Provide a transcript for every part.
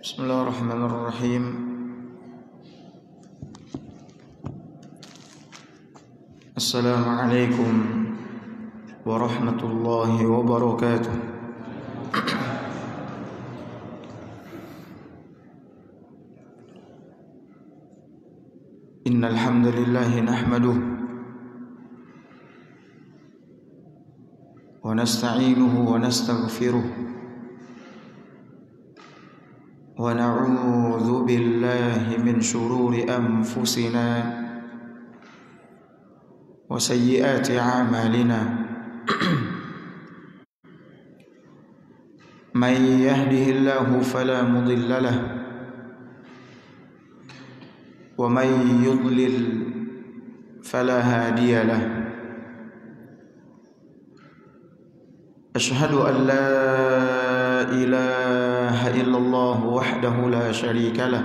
Bismillahirrahmanirrahim. Assalamualaikum warahmatullahi wabarakatuh. Innal hamdalillah nahmaduhu wa nasta'inuhu wa nastaghfiruh wa na'udzu billahi min shururi anfusina wa sayyiati a'malina. Man yahdihillahu fala mudilla lahu wa man yudlil fala hadiya lahu. Ashhadu an la ilaha illallah wahdahu la syarika lah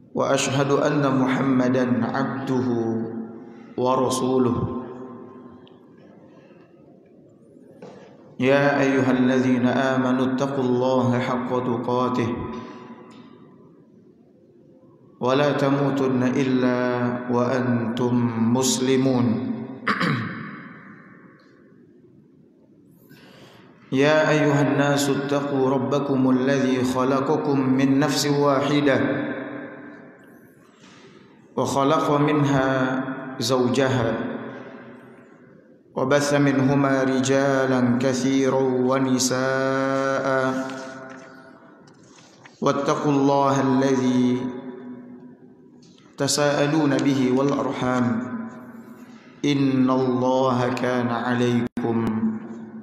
wa ashhadu anna Muhammadan abduhu wa rasuluh. Ya ayyuhalladzina amanu taqullaha haqqa tuqatih wa la tamutunna illa wa antum muslimun. يا أيها الناس اتقوا ربكم الذي خلقكم من نفس واحدة وخلق منها زوجها وبث منهما رجالا كثيرا ونساء واتقوا الله الذي تساءلون به والأرحام إن الله كان عليكم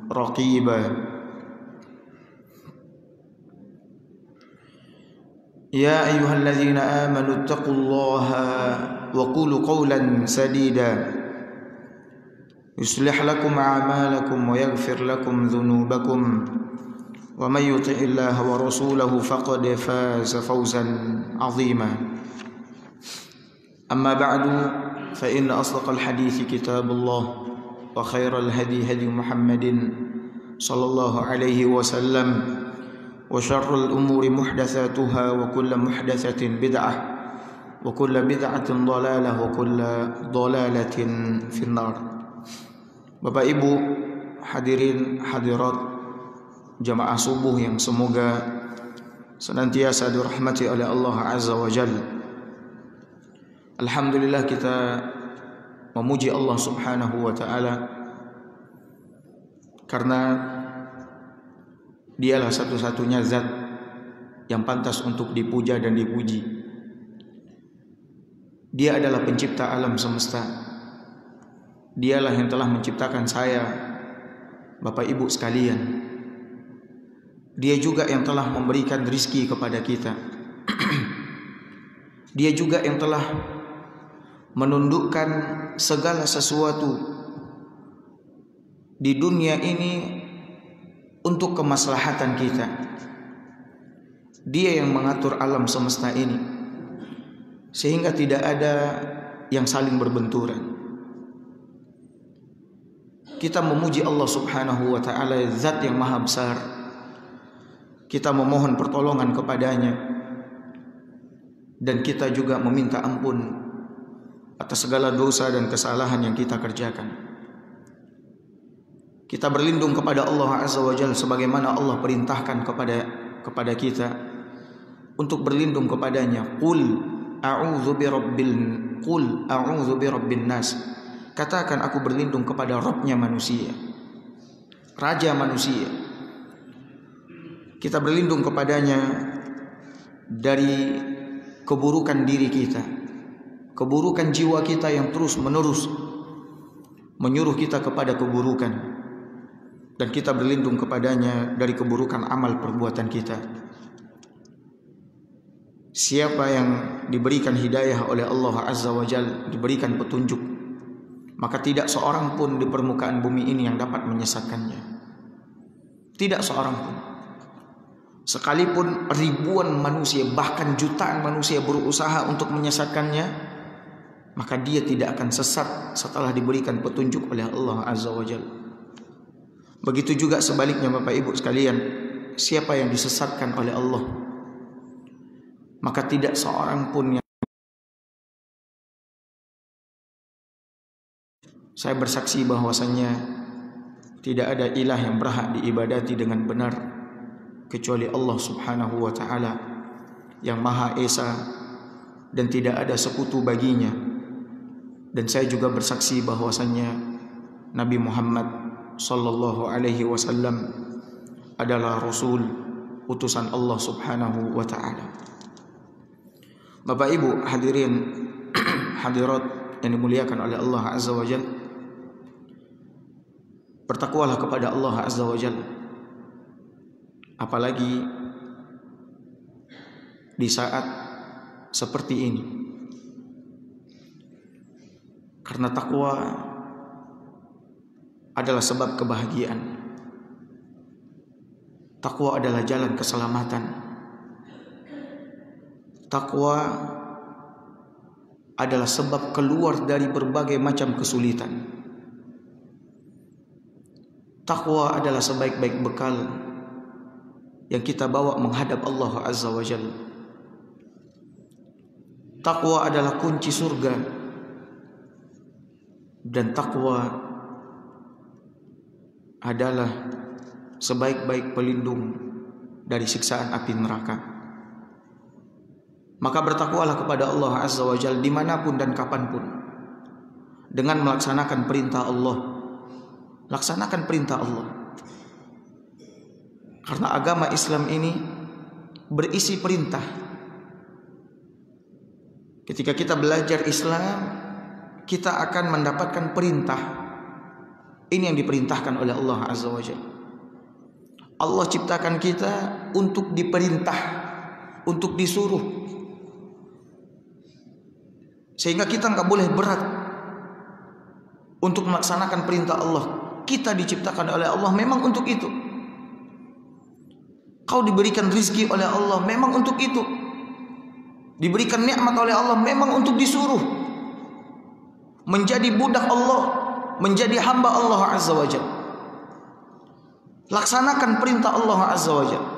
رقيبا. يا أيها الذين آمنوا اتقوا الله وقولوا قولا سديدا يصلح لكم أعمالكم ويغفر لكم ذنوبكم ومن يطع الله ورسوله فقد فاز فوزا عظيما. أما بعد فإن أصدق الحديث كتاب الله وخير الهدي هدي محمد صلى الله عليه وسلم وشر الأمور محدثاتها وكل محدثة بدعة وكل بدعة ضلالة وكل ضلالة في النار. Bapak Ibu hadirin hadirat jamaah subuh yang semoga senantiasa dirahmati oleh Allah Azza wa Jalla. Alhamdulillah, kita memuji Allah Subhanahu wa ta'ala karena Dialah satu-satunya zat yang pantas untuk dipuja dan dipuji. Dia adalah pencipta alam semesta. Dialah yang telah menciptakan saya, Bapak Ibu sekalian. Dia juga yang telah memberikan rizki kepada kita. Dia juga yang telah menundukkan segala sesuatu di dunia ini untuk kemaslahatan kita. Dia yang mengatur alam semesta ini sehingga tidak ada yang saling berbenturan. Kita memuji Allah Subhanahu wa ta'ala, zat yang maha besar. Kita memohon pertolongan kepadanya dan kita juga meminta ampun atas segala dosa dan kesalahan yang kita kerjakan. Kita berlindung kepada Allah Azza wa Jalla sebagaimana Allah perintahkan kepada kita untuk berlindung kepadanya. Qul a'udzu birabbin nas. Katakan, aku berlindung kepada Rabbnya manusia, Raja manusia. Kita berlindung kepadanya dari keburukan diri kita, keburukan jiwa kita yang terus menerus menyuruh kita kepada keburukan. Dan kita berlindung kepadanya dari keburukan amal perbuatan kita. Siapa yang diberikan hidayah oleh Allah Azza wa Jalla, diberikan petunjuk, maka tidak seorang pun di permukaan bumi ini yang dapat menyesatkannya. Tidak seorang pun. Sekalipun ribuan manusia, bahkan jutaan manusia berusaha untuk menyesatkannya, maka dia tidak akan sesat setelah diberikan petunjuk oleh Allah Azza wa Jalla. Begitu juga sebaliknya Bapak Ibu sekalian, siapa yang disesatkan oleh Allah, maka tidak seorang pun yang saya bersaksi bahwasannya tidak ada ilah yang berhak diibadati dengan benar kecuali Allah Subhanahu wa taala yang Maha Esa dan tidak ada sekutu baginya. Dan saya juga bersaksi bahwasannya Nabi Muhammad sallallahu alaihi wasallam adalah rasul utusan Allah Subhanahu wa taala. Bapak Ibu hadirin hadirat yang dimuliakan oleh Allah Azza wa Jalla, bertakwalah kepada Allah Azza wa Jalla, apalagi di saat seperti ini, karena takwa adalah sebab kebahagiaan. Takwa adalah jalan keselamatan. Takwa adalah sebab keluar dari berbagai macam kesulitan. Takwa adalah sebaik-baik bekal yang kita bawa menghadap Allah Azza wa Jalla. Takwa adalah kunci surga, dan takwa adalah sebaik-baik pelindung dari siksaan api neraka. Maka bertakwalah kepada Allah Azza wa Jalla dimanapun dan kapanpun, dengan melaksanakan perintah Allah. Laksanakan perintah Allah, karena agama Islam ini berisi perintah. Ketika kita belajar Islam, kita akan mendapatkan perintah. Ini yang diperintahkan oleh Allah Azza wa Jalla. Allah ciptakan kita untuk diperintah, untuk disuruh, sehingga kita nggak boleh berat untuk melaksanakan perintah Allah. Kita diciptakan oleh Allah memang untuk itu. Kau diberikan rizki oleh Allah memang untuk itu. Diberikan nikmat oleh Allah memang untuk disuruh menjadi budak Allah, menjadi hamba Allah Azza wa Jalla. Laksanakan perintah Allah Azza wa Jalla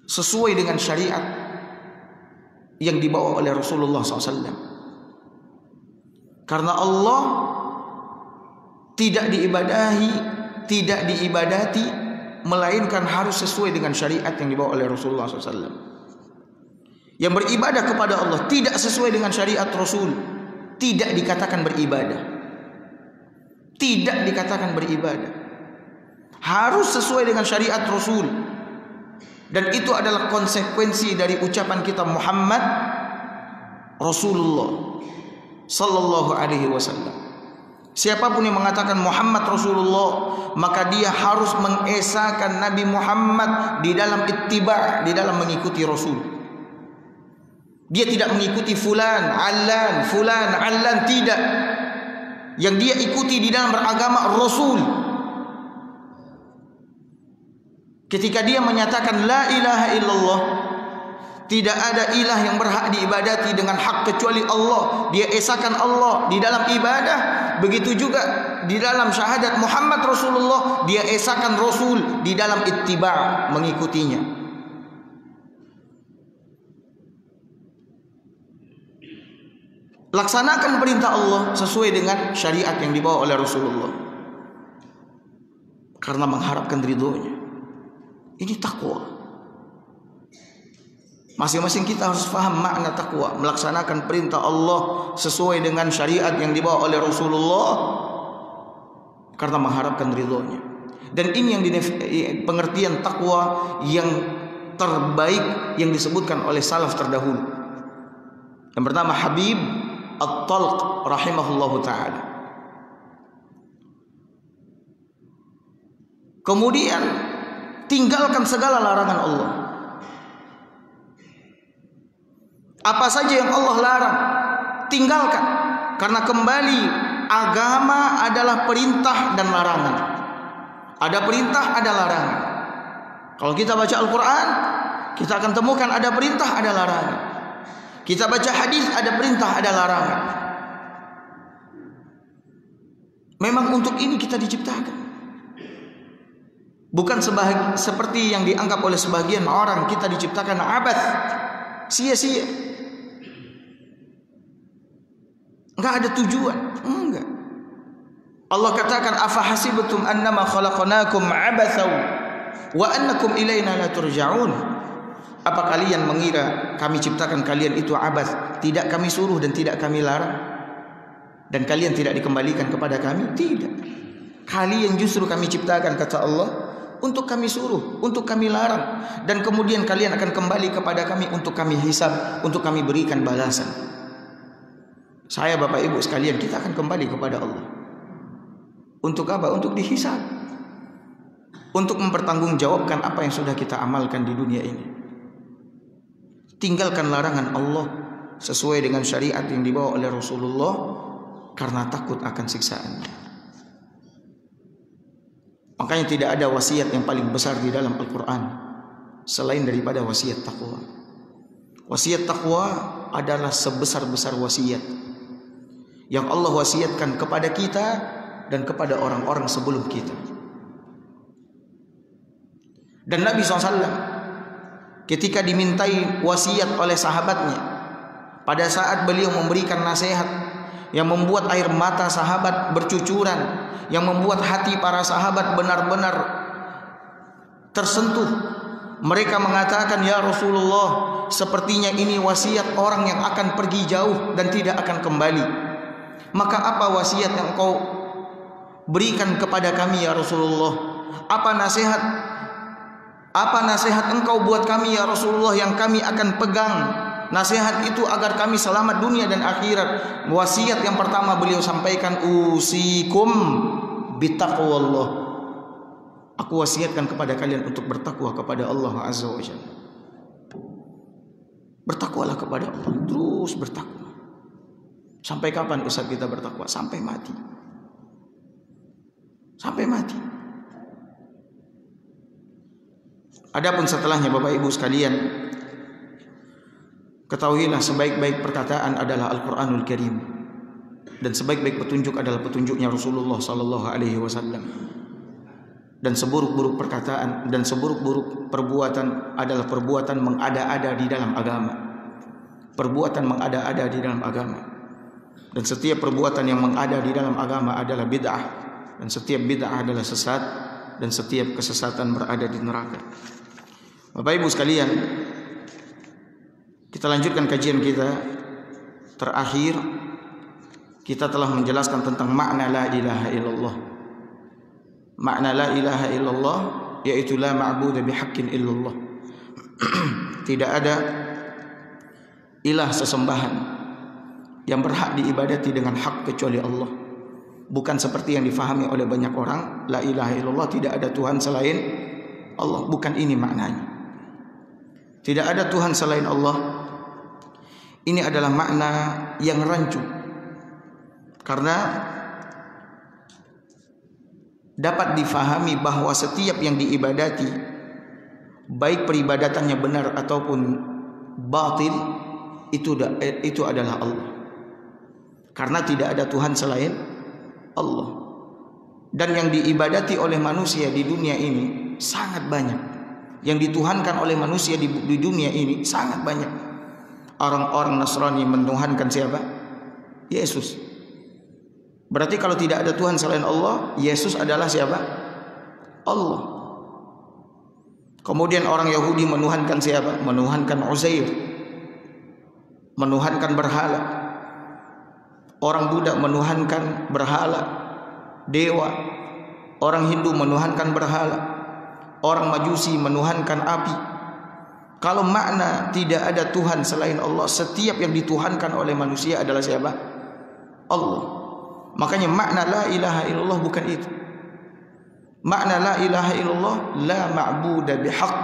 sesuai dengan syariat yang dibawa oleh Rasulullah SAW. Karena Allah tidak diibadati melainkan harus sesuai dengan syariat yang dibawa oleh Rasulullah SAW. Yang beribadah kepada Allah tidak sesuai dengan syariat Rasul, tidak dikatakan beribadah. Tidak dikatakan beribadah. Harus sesuai dengan syariat Rasul. Dan itu adalah konsekuensi dari ucapan kita Muhammad Rasulullah sallallahu alaihi wasallam. Siapapun yang mengatakan Muhammad Rasulullah, maka dia harus mengesahkan Nabi Muhammad di dalam ittiba', di dalam mengikuti Rasul. Dia tidak mengikuti fulan, allan, tidak. Yang dia ikuti di dalam beragama Rasul. Ketika dia menyatakan la ilaha illallah, tidak ada ilah yang berhak diibadati dengan hak kecuali Allah, dia esahkan Allah di dalam ibadah. Begitu juga di dalam syahadat Muhammad Rasulullah, dia esahkan Rasul di dalam ittiba', mengikutinya. Laksanakan perintah Allah sesuai dengan syariat yang dibawa oleh Rasulullah, karena mengharapkan ridhonya. Ini takwa. Masing-masing kita harus faham makna takwa, melaksanakan perintah Allah sesuai dengan syariat yang dibawa oleh Rasulullah karena mengharapkan ridhonya. Dan ini yang pengertian takwa yang terbaik yang disebutkan oleh salaf terdahulu. Yang pertama Habib At-Talq rahimahullahu ta'ala. Kemudian tinggalkan segala larangan Allah. Apa saja yang Allah larang, tinggalkan. Karena kembali, agama adalah perintah dan larangan. Ada perintah, ada larangan. Kalau kita baca Al-Quran, kita akan temukan ada perintah, ada larangan. Kita baca hadis, ada perintah, ada larangan. Memang untuk ini kita diciptakan. Bukan seperti yang dianggap oleh sebagian orang, kita diciptakan abath, sia-sia, enggak ada tujuan. Enggak. Allah katakan, afahasibtum annama khalaqnakum abathaw wa annakum ilaina la turja'un. Apa kalian mengira kami ciptakan kalian itu abath, tidak kami suruh dan tidak kami larang, dan kalian tidak dikembalikan kepada kami? Tidak. Kalian justru kami ciptakan, kata Allah, untuk kami suruh, untuk kami larang, dan kemudian kalian akan kembali kepada kami untuk kami hisab, untuk kami berikan balasan. Saya, Bapak Ibu sekalian, kita akan kembali kepada Allah. Untuk apa? Untuk dihisab, untuk mempertanggungjawabkan apa yang sudah kita amalkan di dunia ini. Tinggalkan larangan Allah sesuai dengan syariat yang dibawa oleh Rasulullah, karena takut akan siksaannya. Makanya tidak ada wasiat yang paling besar di dalam Al-Quran selain daripada wasiat taqwa. Wasiat taqwa adalah sebesar-besar wasiat yang Allah wasiatkan kepada kita dan kepada orang-orang sebelum kita. Dan Nabi SAW ketika dimintai wasiat oleh sahabatnya, pada saat beliau memberikan nasihat yang membuat air mata sahabat bercucuran, yang membuat hati para sahabat benar-benar tersentuh. Mereka mengatakan, ya Rasulullah, sepertinya ini wasiat orang yang akan pergi jauh dan tidak akan kembali. Maka apa wasiat yang engkau berikan kepada kami ya Rasulullah? Apa nasihat engkau buat kami ya Rasulullah yang kami akan pegang nasihat itu agar kami selamat dunia dan akhirat? Wasiat yang pertama beliau sampaikan, usikum bitaqwallah. Aku wasiatkan kepada kalian untuk bertakwa kepada Allah Azza wa Jalla. Bertakwalah kepada Allah, terus bertakwa. Sampai kapan Ustaz kita bertakwa? Sampai mati. Sampai mati. Adapun setelahnya, Bapak Ibu sekalian, ketahuilah sebaik-baik perkataan adalah Al-Quranul Karim, dan sebaik-baik petunjuk adalah petunjuknya Rasulullah sallallahu alaihi wasallam. Dan seburuk-buruk perkataan dan seburuk-buruk perbuatan adalah perbuatan mengada-ada di dalam agama. Perbuatan mengada-ada di dalam agama. Dan setiap perbuatan yang mengada di dalam agama adalah bid'ah, dan setiap bid'ah adalah sesat, dan setiap kesesatan berada di neraka. Bapak Ibu sekalian, kita lanjutkan kajian kita. Terakhir kita telah menjelaskan tentang makna la ilaha illallah. Makna la ilaha illallah yaitu la ma'budu bihaqqin illallah. Tidak ada ilah sesembahan yang berhak diibadati dengan hak kecuali Allah. Bukan seperti yang difahami oleh banyak orang, la ilaha illallah, tidak ada Tuhan selain Allah. Bukan ini maknanya. Tidak ada Tuhan selain Allah. Ini adalah makna yang rancu, karena dapat difahami bahwa setiap yang diibadati, baik peribadatannya benar ataupun batil, itu adalah Allah. Karena tidak ada Tuhan selain Allah. Dan yang diibadati oleh manusia di dunia ini sangat banyak. Yang dituhankan oleh manusia di dunia ini sangat banyak. Orang-orang Nasrani menuhankan siapa? Yesus. Berarti kalau tidak ada Tuhan selain Allah, Yesus adalah siapa? Allah. Kemudian orang Yahudi menuhankan siapa? Menuhankan Uzair, menuhankan berhala. Orang Buddha menuhankan berhala, dewa. Orang Hindu menuhankan berhala. Orang Majusi menuhankan api. Kalau makna tidak ada Tuhan selain Allah, setiap yang dituhankan oleh manusia adalah siapa? Allah. Makanya makna la ilaha illallah bukan itu. Makna la ilaha illallah, la ma'budu bihaq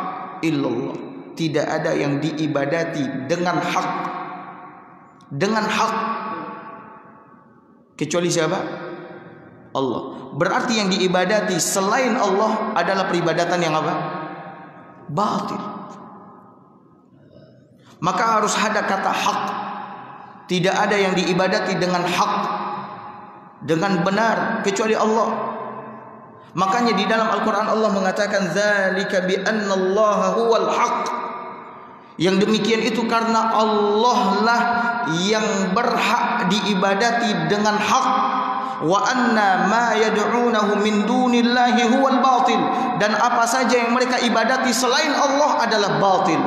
illallah. Tidak ada yang diibadati dengan hak, dengan hak, kecuali siapa? Allah. Berarti yang diibadati selain Allah adalah peribadatan yang apa? Batil. Maka harus ada kata hak. Tidak ada yang diibadati dengan hak, dengan benar, kecuali Allah. Makanya di dalam Al-Quran Allah mengatakan dzalika bi annallaha huwal haq. Yang demikian itu karena Allah lah yang berhak diibadati dengan hak. Wa anna ma yad'unahu min dunillahi huwal batil. Dan apa saja yang mereka ibadati selain Allah adalah batil.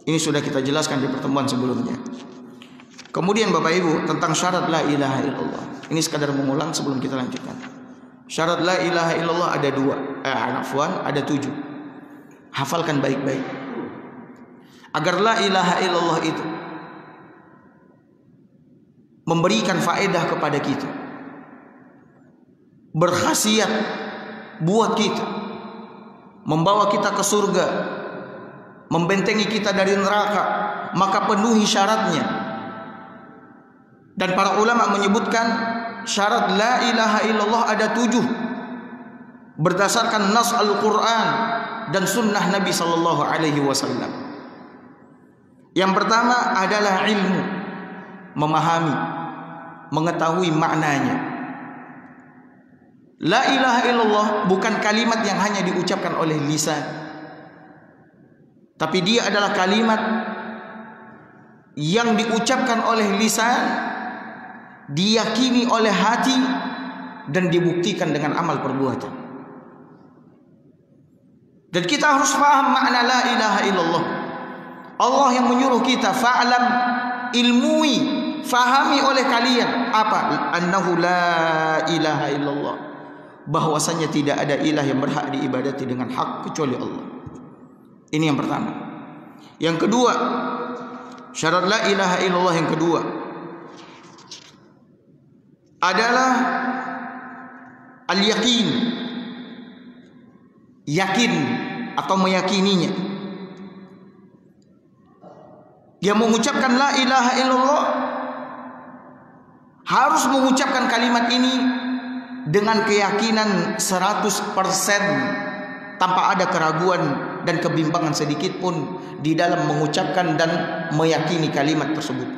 Ini sudah kita jelaskan di pertemuan sebelumnya. Kemudian Bapak Ibu tentang syarat la ilaha illallah. Ini sekadar mengulang sebelum kita lanjutkan. Syarat la ilaha illallah ada 7. Hafalkan baik-baik. Agar la ilaha illallah itu memberikan faedah kepada kita, berkhasiat buat kita, membawa kita ke surga, membentengi kita dari neraka, maka penuhi syaratnya. Dan para ulama menyebutkan syarat la ilaha illallah ada 7 berdasarkan nas Al-Quran dan sunnah Nabi sallallahu alaihi wasallam. Yang pertama adalah ilmu, memahami, mengetahui maknanya. La ilaha illallah bukan kalimat yang hanya diucapkan oleh lisan, tapi dia adalah kalimat yang diucapkan oleh lisan, diyakini oleh hati, dan dibuktikan dengan amal perbuatan. Dan kita harus paham makna la ilaha illallah. Allah yang menyuruh kita, fa'lam, ilmui, fahami oleh kalian apa? Annahu la ilaha illallah, bahwasanya tidak ada ilah yang berhak diibadati dengan hak kecuali Allah. Ini yang pertama. Yang kedua, syarat la ilaha illallah yang kedua adalah al-yaqin, yakin atau meyakininya. Dia mengucapkan la ilaha illallah harus mengucapkan kalimat ini dengan keyakinan 100%, tanpa ada keraguan dan kebimbangan sedikit pun di dalam mengucapkan dan meyakini kalimat tersebut.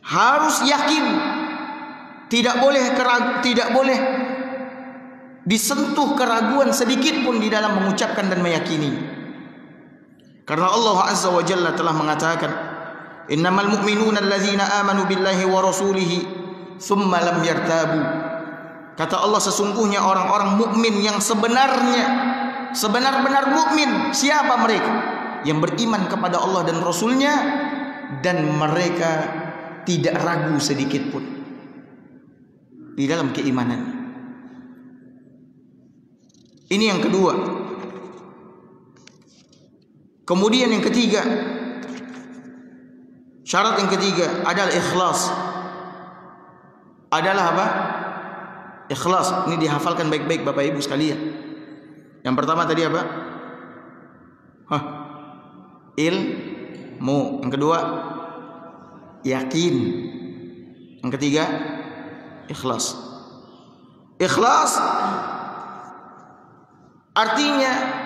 Harus yakin, tidak boleh disentuh keraguan sedikit pun di dalam mengucapkan dan meyakini. Karena Allah Azza wa Jalla telah mengatakan, innamal mu'minuna allazina amanu billahi wa rasulihi thumma lam yartabu. Kata Allah, sesungguhnya orang-orang mukmin yang sebenar-benar mukmin. Siapa mereka? Yang beriman kepada Allah dan Rasulnya, dan mereka tidak ragu sedikit pun di dalam keimanan. Ini yang kedua. Kemudian yang ketiga, syarat yang ketiga adalah ikhlas. Adalah apa? Ikhlas. Ini dihafalkan baik-baik Bapak Ibu sekalian. Yang pertama tadi apa? Ilmu. Yang kedua yakin. Yang ketiga ikhlas. Ikhlas artinya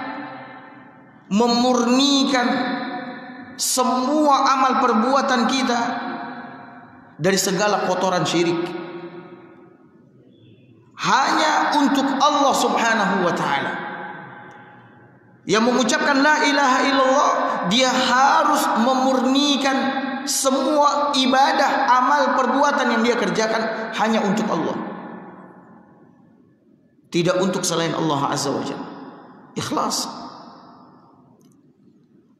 memurnikan semua amal perbuatan kita dari segala kotoran syirik, hanya untuk Allah Subhanahu wa ta'ala. Yang mengucapkan la ilaha illallah, dia harus memurnikan semua ibadah, amal perbuatan yang dia kerjakan hanya untuk Allah, tidak untuk selain Allah Azza wa Jalla. Ikhlas.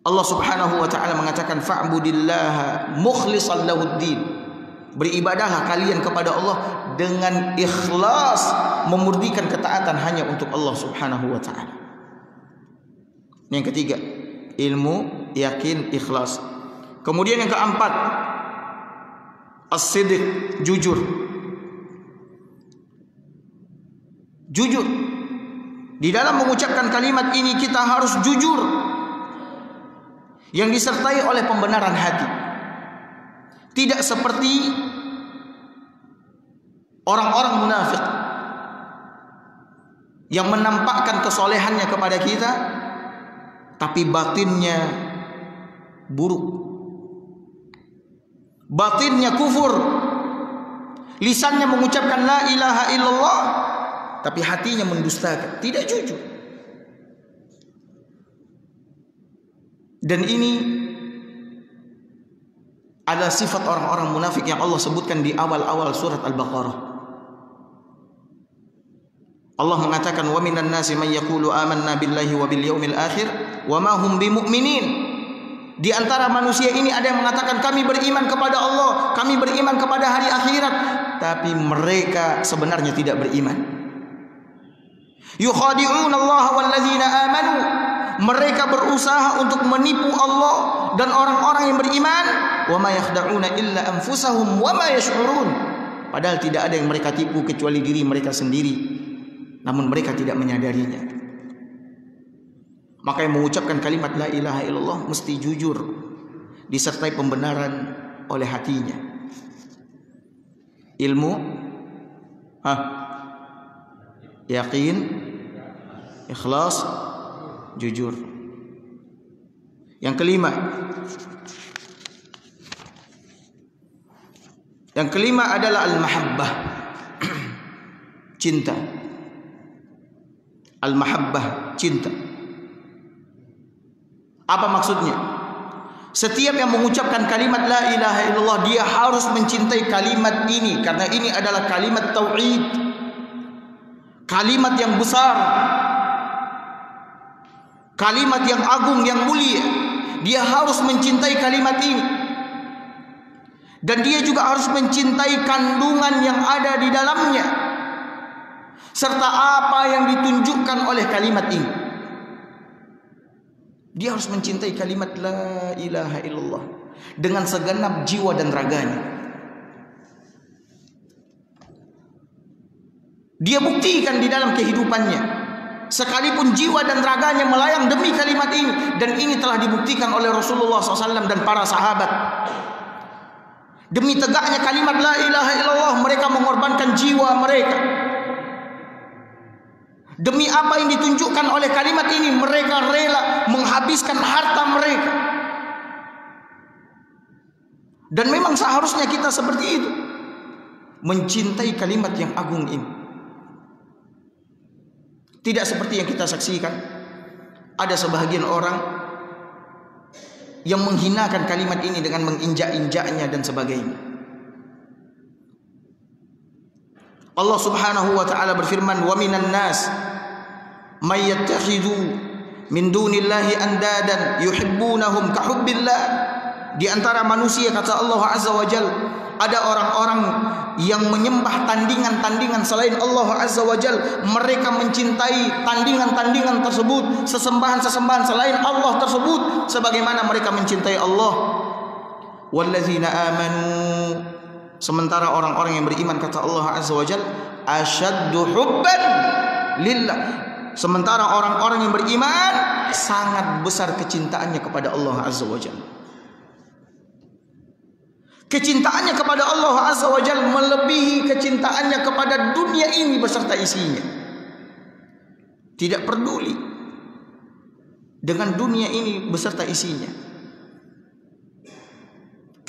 Allah Subhanahu wa ta'ala mengatakan, fa'budillaha mukhlishan lahuddin. Beribadahlah kalian kepada Allah dengan ikhlas, memurnikan ketaatan hanya untuk Allah Subhanahu wa ta'ala. Yang ketiga, ilmu, yakin, ikhlas. Kemudian yang keempat, as-sidq, jujur. Jujur. Di dalam mengucapkan kalimat ini kita harus jujur, yang disertai oleh pembenaran hati. Tidak seperti orang-orang munafik yang menampakkan kesolehannya kepada kita, tapi batinnya buruk, batinnya kufur, Lisannya mengucapkan la ilaha illallah, tapi hatinya mendustakan, tidak jujur. Dan ini adalah sifat orang-orang munafik yang Allah sebutkan di awal-awal surat Al-Baqarah. Allah mengatakan, wa minan nasi man yaqulu amanna billahi wa bil yaumil akhir wa ma hum bimu'minin. Di antara manusia ini ada yang mengatakan kami beriman kepada Allah, kami beriman kepada hari akhirat, tapi mereka sebenarnya tidak beriman. Yukhadi'un Allah walladzina amanu. Mereka berusaha untuk menipu Allah dan orang-orang yang beriman. Wa ma yakhda'una illa anfusahum wa ma yash'urun. Padahal tidak ada yang mereka tipu kecuali diri mereka sendiri, namun mereka tidak menyadarinya. Maka yang mengucapkan kalimat la ilaha illallah mesti jujur, disertai pembenaran oleh hatinya. Ilmu, yakin, ikhlas, jujur. Yang kelima adalah al-mahabbah, cinta. Al-mahabbah, cinta. Apa maksudnya? Setiap yang mengucapkan kalimat la ilaha illallah, dia harus mencintai kalimat ini, karena ini adalah kalimat tauhid, kalimat yang besar, kalimat yang agung, yang mulia. Dia harus mencintai kalimat ini, dan dia juga harus mencintai kandungan yang ada di dalamnya, serta apa yang ditunjukkan oleh kalimat ini. Dia harus mencintai kalimat la ilaha illallah dengan segenap jiwa dan raganya. Dia buktikan di dalam kehidupannya, sekalipun jiwa dan raganya melayang demi kalimat ini. Dan ini telah dibuktikan oleh Rasulullah SAW dan para sahabat. Demi tegaknya kalimat la ilaha illallah, mereka mengorbankan jiwa mereka. Demi apa yang ditunjukkan oleh kalimat ini, mereka rela menghabiskan harta mereka. Dan memang seharusnya kita seperti itu, mencintai kalimat yang agung ini. Tidak seperti yang kita saksikan, ada sebahagian orang yang menghinakan kalimat ini dengan menginjak-injaknya dan sebagainya. Allah Subhanahu wa taala berfirman, wa minan nas may yattakhidhu min dunillahi andadan yuhibbunahum ka hubbillah. Di antara manusia, kata Allah Azza wa Jalla, ada orang-orang yang menyembah tandingan-tandingan selain Allah Azza wa Jalla. Mereka mencintai tandingan-tandingan tersebut, sesembahan-sesembahan selain Allah tersebut, sebagaimana mereka mencintai Allah. Wallazina amanu, sementara orang-orang yang beriman, kata Allah Azza wa Jalla, asyaddu hubban lillah. Sementara orang-orang yang beriman sangat besar kecintaannya kepada Allah Azza wa Jalla. Kecintaannya kepada Allah Azza wa Jalla melebihi kecintaannya kepada dunia ini beserta isinya. Tidak peduli dengan dunia ini beserta isinya.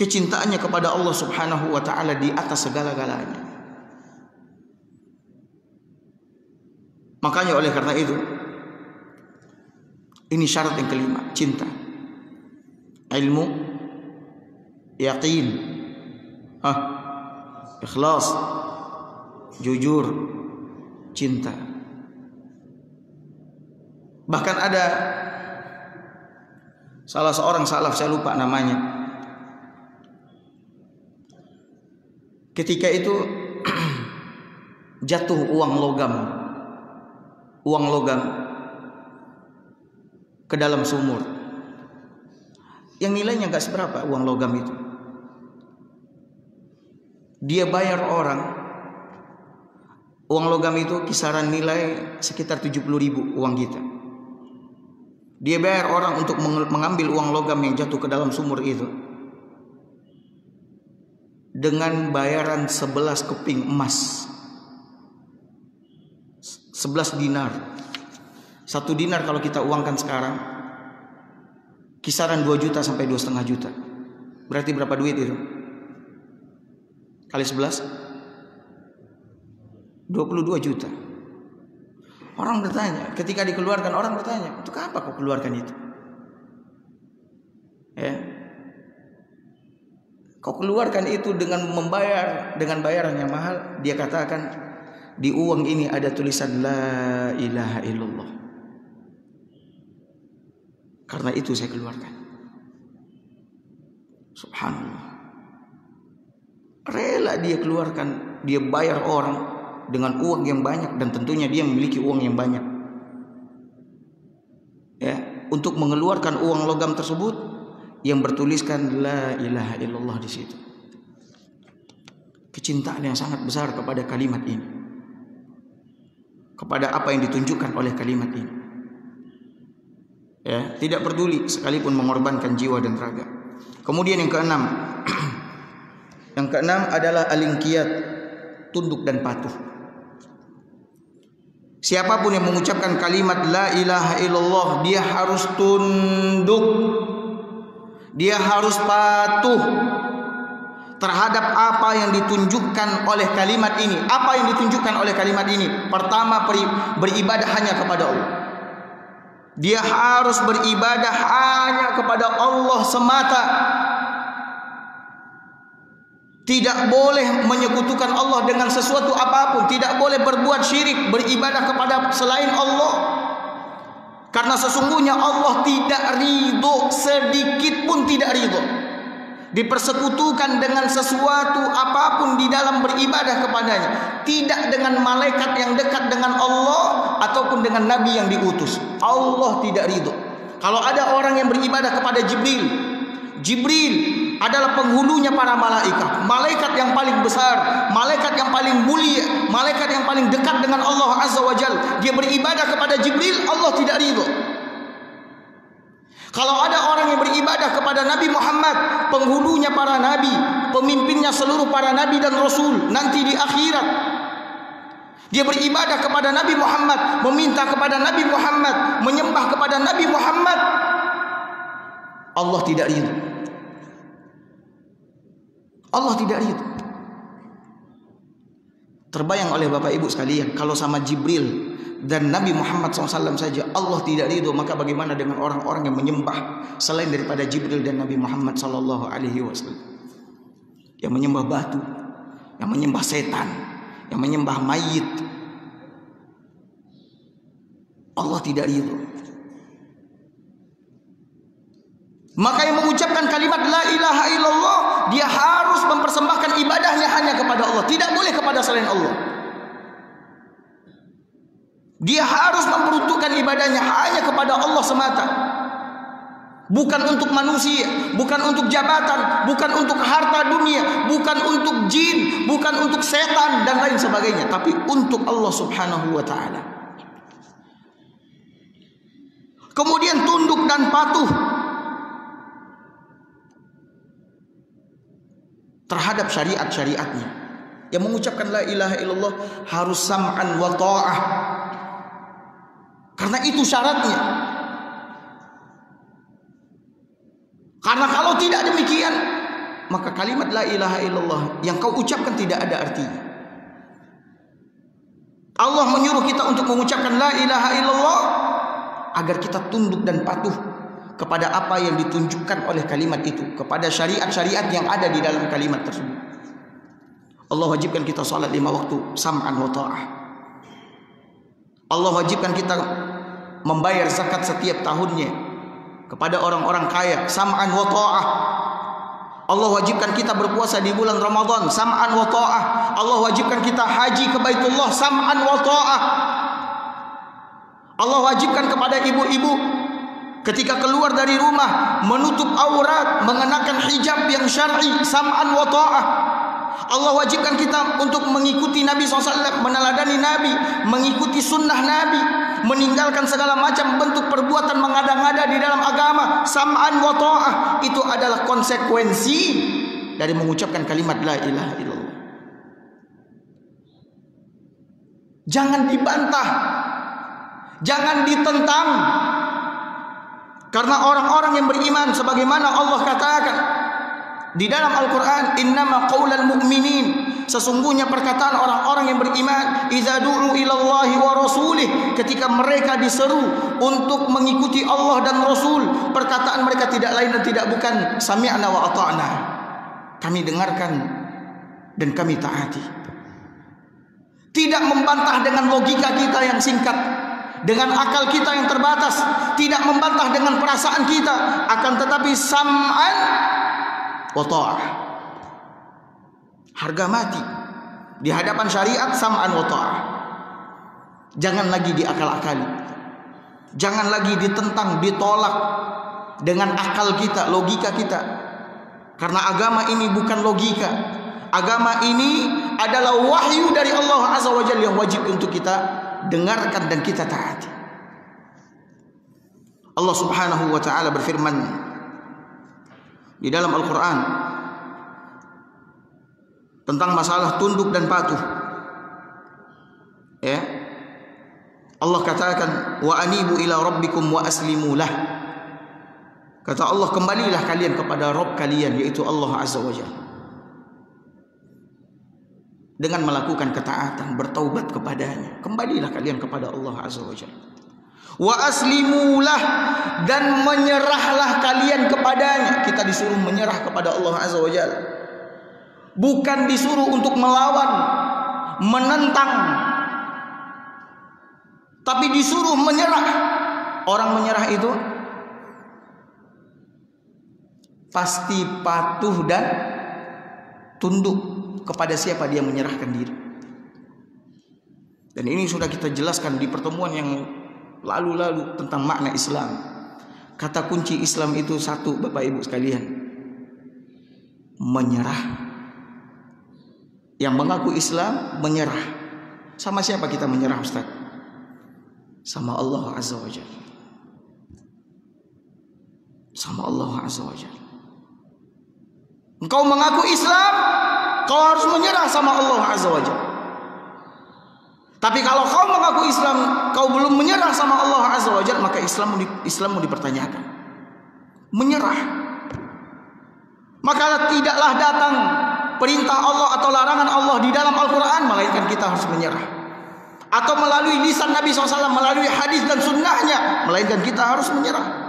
Kecintaannya kepada Allah Subhanahu wa taala di atas segala-galanya. Makanya oleh karena itu, ini syarat yang kelima, cinta. Ilmu, yakin, ikhlas, jujur, cinta. Bahkan ada salah seorang salaf, saya lupa namanya, ketika itu jatuh uang logam ke dalam sumur, yang nilainya gak seberapa uang logam itu. Dia bayar orang, uang logam itu kisaran nilai sekitar 70.000 uang kita. Dia bayar orang untuk mengambil uang logam yang jatuh ke dalam sumur itu dengan bayaran 11 keping emas, 11 dinar. 1 dinar kalau kita uangkan sekarang kisaran 2 juta sampai 2,5 juta. Berarti berapa duit itu? Kali 11 22 juta. Orang bertanya, ketika dikeluarkan orang bertanya, untuk apa kau keluarkan itu? Ya. Kau keluarkan itu dengan bayaran yang mahal. Dia katakan, di uang ini ada tulisan la ilaha illallah. Karena itu saya keluarkan. Subhanallah. Rela dia keluarkan, dia bayar orang dengan uang yang banyak, dan tentunya dia memiliki uang yang banyak. Ya, untuk mengeluarkan uang logam tersebut yang bertuliskan la ilaha illallah di situ. Kecintaan yang sangat besar kepada kalimat ini, kepada apa yang ditunjukkan oleh kalimat ini. Ya, tidak peduli sekalipun mengorbankan jiwa dan raga. Kemudian yang keenam, yang keenam adalah al-inqiyad, tunduk dan patuh. Siapapun yang mengucapkan kalimat la ilaha illallah, dia harus tunduk, dia harus patuh terhadap apa yang ditunjukkan oleh kalimat ini. Apa yang ditunjukkan oleh kalimat ini? Pertama, beribadah hanya kepada Allah. Dia harus beribadah hanya kepada Allah semata. Tidak boleh menyekutukan Allah dengan sesuatu apapun. Tidak boleh berbuat syirik, beribadah kepada selain Allah. Karena sesungguhnya Allah tidak ridho, sedikit pun tidak ridho dipersekutukan dengan sesuatu apapun di dalam beribadah kepadanya. Tidak dengan malaikat yang dekat dengan Allah ataupun dengan Nabi yang diutus. Allah tidak ridho. Kalau ada orang yang beribadah kepada Jibril adalah penghulunya para malaikat, malaikat yang paling besar, malaikat yang paling mulia, malaikat yang paling dekat dengan Allah Azza wa Jalla. Dia beribadah kepada Jibril, Allah tidak ridho. Kalau ada orang yang beribadah kepada Nabi Muhammad, penghulunya para nabi, pemimpinnya seluruh para nabi dan rasul, nanti di akhirat dia beribadah kepada Nabi Muhammad, meminta kepada Nabi Muhammad, menyembah kepada Nabi Muhammad, Allah tidak ridho. Allah tidak ridho. Terbayang oleh Bapak Ibu sekalian, kalau sama Jibril dan Nabi Muhammad SAW saja Allah tidak ridho, maka bagaimana dengan orang-orang yang menyembah selain daripada Jibril dan Nabi Muhammad SAW, yang menyembah batu, yang menyembah setan, yang menyembah mayit. Allah tidak ridho. Maka yang mengucapkan kalimat la ilaha illallah, dia harus mempersembahkan ibadahnya hanya kepada Allah, tidak boleh kepada selain Allah. Dia harus memperuntukkan ibadahnya hanya kepada Allah semata. Bukan untuk manusia, bukan untuk jabatan, bukan untuk harta dunia, bukan untuk jin, bukan untuk setan dan lain sebagainya, tapi untuk Allah Subhanahu wa taala. Kemudian tunduk dan patuh terhadap syariat-syariatnya. Yang mengucapkan la ilaha illallah harus sam'an wa ta'ah, karena itu syaratnya. Karena kalau tidak demikian, maka kalimat la ilaha illallah yang kau ucapkan tidak ada artinya. Allah menyuruh kita untuk mengucapkan la ilaha illallah agar kita tunduk dan patuh kepada apa yang ditunjukkan oleh kalimat itu, kepada syariat-syariat yang ada di dalam kalimat tersebut. Allah wajibkan kita salat 5 waktu sam'an wa ta'ah. Allah wajibkan kita membayar zakat setiap tahunnya kepada orang-orang kaya, sam'an wa ta'ah. Allah wajibkan kita berpuasa di bulan Ramadan, sam'an wa ta'ah. Allah wajibkan kita haji ke Baitullah, sam'an wa ta'ah. Allah wajibkan kepada ibu-ibu ketika keluar dari rumah menutup aurat, mengenakan hijab yang syar'i, sam'an wa ta'ah. Allah wajibkan kita untuk mengikuti Nabi SAW, meneladani Nabi, mengikuti sunnah Nabi, meninggalkan segala macam bentuk perbuatan mengada-ngada di dalam agama, sam'an wa ta'ah. Itu adalah konsekuensi dari mengucapkan kalimat la ilaha illallah. Jangan dibantah, jangan ditentang. Karena orang-orang yang beriman sebagaimana Allah katakan di dalam Al-Quran, innama qaulal mu'minin, sesungguhnya perkataan orang-orang yang beriman, idza du'u ilallahi wa rasulih, ketika mereka diseru untuk mengikuti Allah dan Rasul, perkataan mereka tidak lain dan tidak bukan sami'na wa ata'na, kami dengarkan dan kami taati. Tidak membantah dengan logika kita yang singkat, dengan akal kita yang terbatas, tidak membantah dengan perasaan kita, akan tetapi sam'an wa ta'ah, harga mati di hadapan syariat, sam'an wa ta'ah. Jangan lagi diakal-akali, jangan lagi ditentang, ditolak dengan akal kita, logika kita, karena agama ini bukan logika. Agama ini adalah wahyu dari Allah Azza wa Jalla yang wajib untuk kita dengarkan dan kita taati. Allah Subhanahu wa taala berfirman di dalam Al-Quran tentang masalah tunduk dan patuh. Ya, Allah katakan, wa anibu ila rabbikum wa aslimu lah. Kata Allah, kembalilah kalian kepada Rabb kalian, yaitu Allah Azza wa Jalla, dengan melakukan ketaatan, bertaubat kepadanya. Kembalilah kalian kepada Allah Azza wa Jalla. Wa aslimulah, dan menyerahlah kalian kepadanya. Kita disuruh menyerah kepada Allah Azza wa Jalla, bukan disuruh untuk melawan, menentang, tapi disuruh menyerah. Orang menyerah itu pasti patuh dan tunduk kepada siapa dia menyerahkan diri. Dan ini sudah kita jelaskan di pertemuan yang lalu-lalu tentang makna Islam. Kata kunci Islam itu satu, Bapak Ibu sekalian, menyerah. Yang mengaku Islam menyerah. Sama siapa kita menyerah, Ustaz? Sama Allah Azza wa Jalla. Sama Allah Azza wa Jalla. Engkau mengaku Islam, kau harus menyerah sama Allah Azza wa Jalla. Tapi kalau kau mengaku Islam, kau belum menyerah sama Allah Azza wa Jalla, maka Islammu dipertanyakan. Menyerah. Maka tidaklah datang perintah Allah atau larangan Allah di dalam Al-Quran, melainkan kita harus menyerah. Atau melalui lisan Nabi SAW, melalui hadis dan sunnahnya, melainkan kita harus menyerah.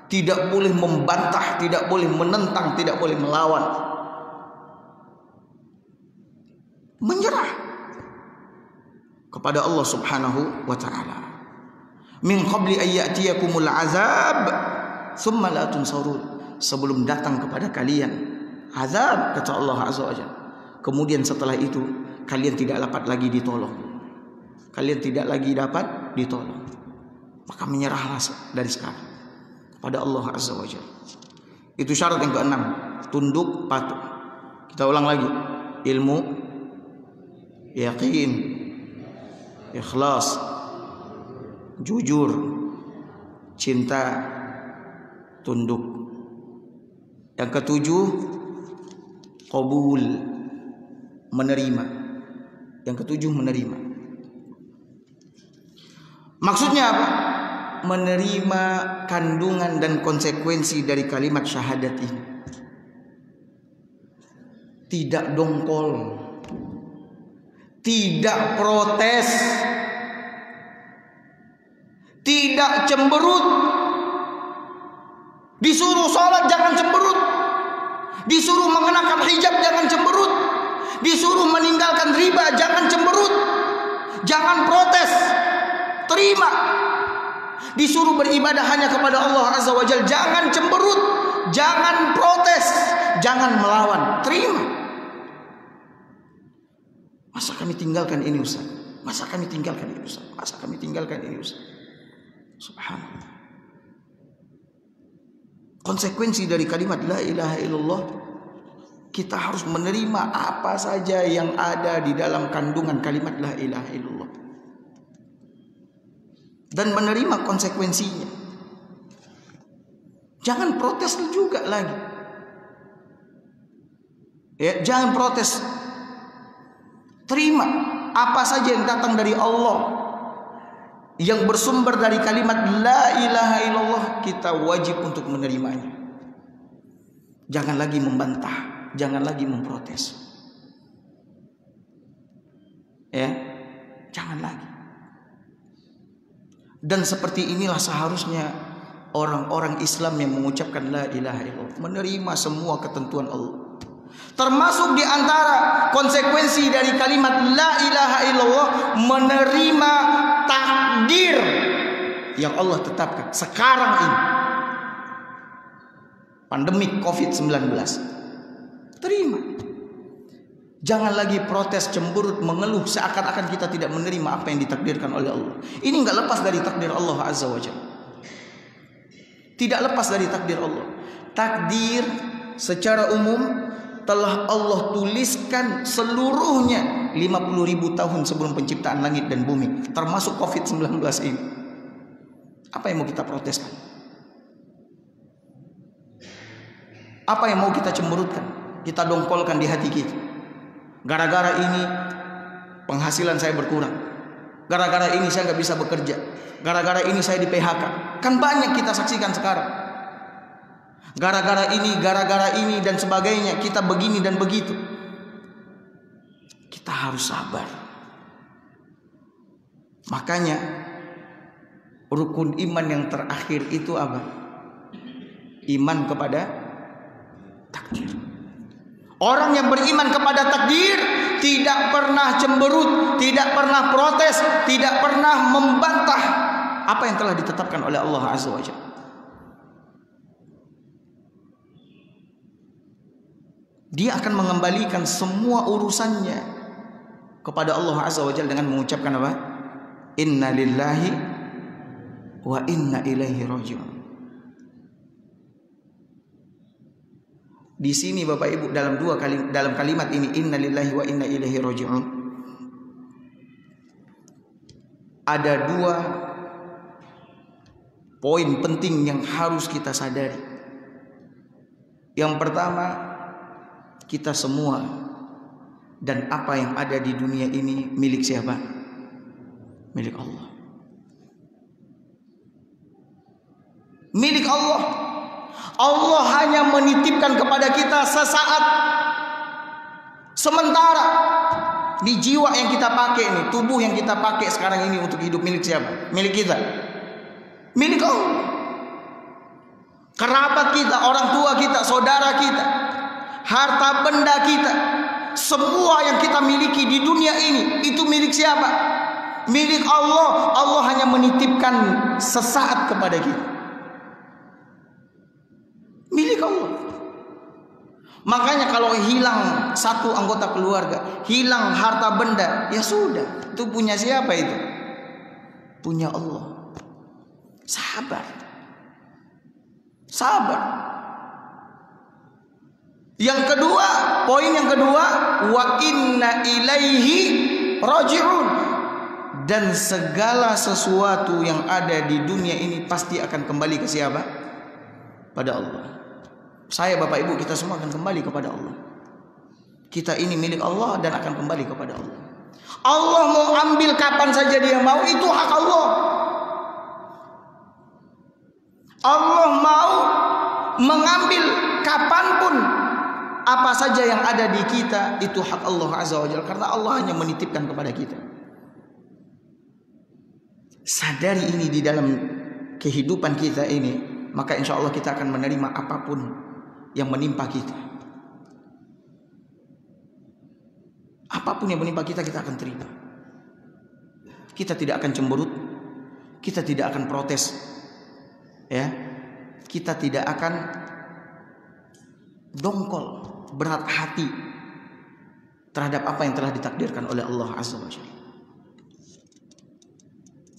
Tidak boleh membantah, tidak boleh menentang, tidak boleh melawan. Menyerah kepada Allah Subhanahu wa taala. Min qabli ay ya'tiyakumul azab thumma la tunsarun, sebelum datang kepada kalian azab, kata Allah Azza wa Jalla, kemudian setelah itu kalian tidak dapat lagi ditolong. Kalian tidak lagi dapat ditolong. Maka menyerahlah dari sekarang pada Allah Azza wa Jalla. Itu syarat yang keenam, tunduk patuh. Kita ulang lagi, ilmu, yakin, ikhlas, jujur, cinta, tunduk. Yang ketujuh, qabul, menerima. Yang ketujuh, menerima. Maksudnya apa? Menerima kandungan dan konsekuensi dari kalimat syahadat ini. Tidak dongkol, tidak protes, tidak cemberut. Disuruh sholat jangan cemberut, disuruh mengenakan hijab jangan cemberut, disuruh meninggalkan riba jangan cemberut, jangan protes, terima. Disuruh beribadah hanya kepada Allah Azza wa Jalla, jangan cemberut, jangan protes, jangan melawan, terima. Masa kami tinggalkan ini, Ustaz? Masa kami tinggalkan ini, Ustaz? Masa kami tinggalkan ini, Ustaz? Subhanallah. Konsekuensi dari kalimat la ilaha illallah, kita harus menerima apa saja yang ada di dalam kandungan kalimat la ilaha illallah dan menerima konsekuensinya. Jangan protes juga lagi. Ya, jangan protes. Terima apa saja yang datang dari Allah, yang bersumber dari kalimat la ilaha illallah, kita wajib untuk menerimanya. Jangan lagi membantah, jangan lagi memprotes. Ya, jangan lagi. Dan seperti inilah seharusnya orang-orang Islam yang mengucapkan la ilaha illallah, menerima semua ketentuan Allah. Termasuk di antara konsekuensi dari kalimat la ilaha illallah, menerima takdir yang Allah tetapkan sekarang ini. Pandemi COVID-19. Terima. Jangan lagi protes, cemberut, mengeluh seakan-akan kita tidak menerima apa yang ditakdirkan oleh Allah. Ini enggak lepas dari takdir Allah Azza wa Jalla. Tidak lepas dari takdir Allah. Takdir secara umum telah Allah tuliskan seluruhnya 50.000 tahun sebelum penciptaan langit dan bumi, termasuk COVID-19 ini. Apa yang mau kita proteskan? Apa yang mau kita cemberutkan? Kita dongkolkan di hati kita. Gara-gara ini penghasilan saya berkurang. Gara-gara ini saya nggak bisa bekerja. Gara-gara ini saya di PHK. Kan banyak kita saksikan sekarang. Gara-gara ini dan sebagainya, kita begini dan begitu. Kita harus sabar. Makanya rukun iman yang terakhir itu apa? Iman kepada takdir. Orang yang beriman kepada takdir tidak pernah cemberut, tidak pernah protes, tidak pernah membantah apa yang telah ditetapkan oleh Allah Azza wa Jalla. Dia akan mengembalikan semua urusannya kepada Allah Azza wa Jalla dengan mengucapkan apa? Inna lillahi wa inna ilaihi raji'un. Di sini Bapak Ibu dalam kalimat ini inna lillahi wa inna ilaihi raji'un, ada dua poin penting yang harus kita sadari. Yang pertama, kita semua dan apa yang ada di dunia ini milik siapa? Milik Allah. Milik Allah. Allah hanya menitipkan kepada kita sesaat, sementara. Di jiwa yang kita pakai ini, tubuh yang kita pakai sekarang ini untuk hidup milik siapa? Milik kita. Milik Allah. Kerabat kita, orang tua kita, saudara kita, harta benda kita, semua yang kita miliki di dunia ini itu milik siapa? Milik Allah. Allah hanya menitipkan sesaat kepada kita. Milik Allah. Makanya kalau hilang satu anggota keluarga, hilang harta benda, ya sudah, itu punya siapa itu? Punya Allah. Sabar. Sabar. Yang kedua, poin yang kedua, wa inna ilaihi raji'un. Dan segala sesuatu yang ada di dunia ini pasti akan kembali ke siapa? Pada Allah. Saya, Bapak Ibu, kita semua akan kembali kepada Allah. Kita ini milik Allah dan akan kembali kepada Allah. Allah mau ambil kapan saja dia mau, itu hak Allah. Allah mau mengambil kapanpun apa saja yang ada di kita, itu hak Allah Azza wa Jalla, karena Allah hanya menitipkan kepada kita. Sadari ini di dalam kehidupan kita ini, maka insya Allah kita akan menerima apapun yang menimpa kita. Apapun yang menimpa kita, kita akan terima. Kita tidak akan cemberut, kita tidak akan protes, ya, kita tidak akan dongkol, berat hati terhadap apa yang telah ditakdirkan oleh Allah Azza wa Jalla.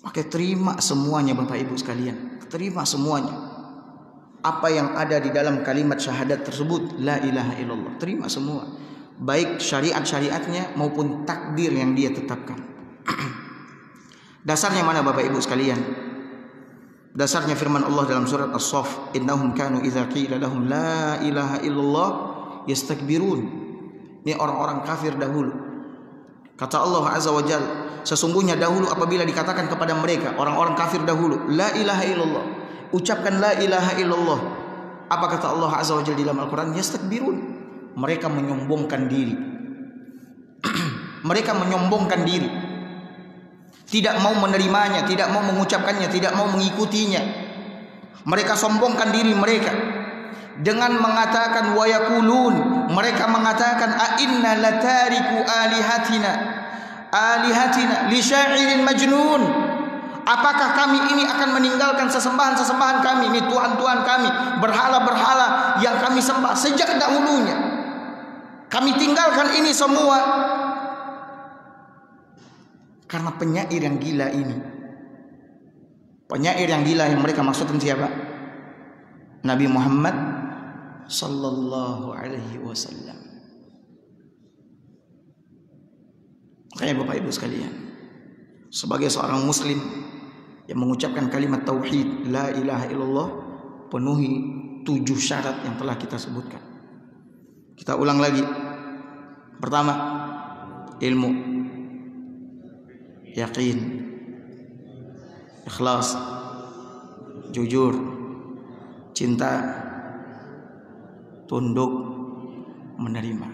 Maka terima semuanya Bapak Ibu sekalian, terima semuanya. Apa yang ada di dalam kalimat syahadat tersebut, la ilaha illallah, terima semua, baik syariat-syariatnya maupun takdir yang dia tetapkan. Dasarnya mana Bapak Ibu sekalian? Dasarnya firman Allah dalam surat As-Saff, innahum kanu idza qila lahum la ilaha illallah yastakbirun. Ini orang-orang kafir dahulu. Kata Allah Azza wa Jalla, sesungguhnya dahulu apabila dikatakan kepada mereka, orang-orang kafir dahulu, la ilaha illallah, ucapkan la ilaha illallah, Apa kata Allah Azza wa Jalla di dalam Al-Quran? Yastakbirun. Mereka menyombongkan diri. Mereka menyombongkan diri. Tidak mau menerimanya, tidak mau mengucapkannya, tidak mau mengikutinya. Mereka sombongkan diri mereka dengan mengatakan wa yaqulun, mereka mengatakan a inna latariku alihatina li syairin majnun. Apakah kami ini akan meninggalkan sesembahan-sesembahan kami, ini tuhan-tuhan kami, berhala-berhala yang kami sembah sejak dahulunya. Kami tinggalkan ini semua karena penyair yang gila ini. Penyair yang gila yang mereka maksudkan siapa? Nabi Muhammad sallallahu alaihi wasallam. Makanya Bapak Ibu sekalian, sebagai seorang muslim yang mengucapkan kalimat tauhid la ilaha illallah, penuhi 7 syarat yang telah kita sebutkan. Kita ulang lagi. Pertama, ilmu, yakin, ikhlas, jujur, cinta, tunduk, menerima.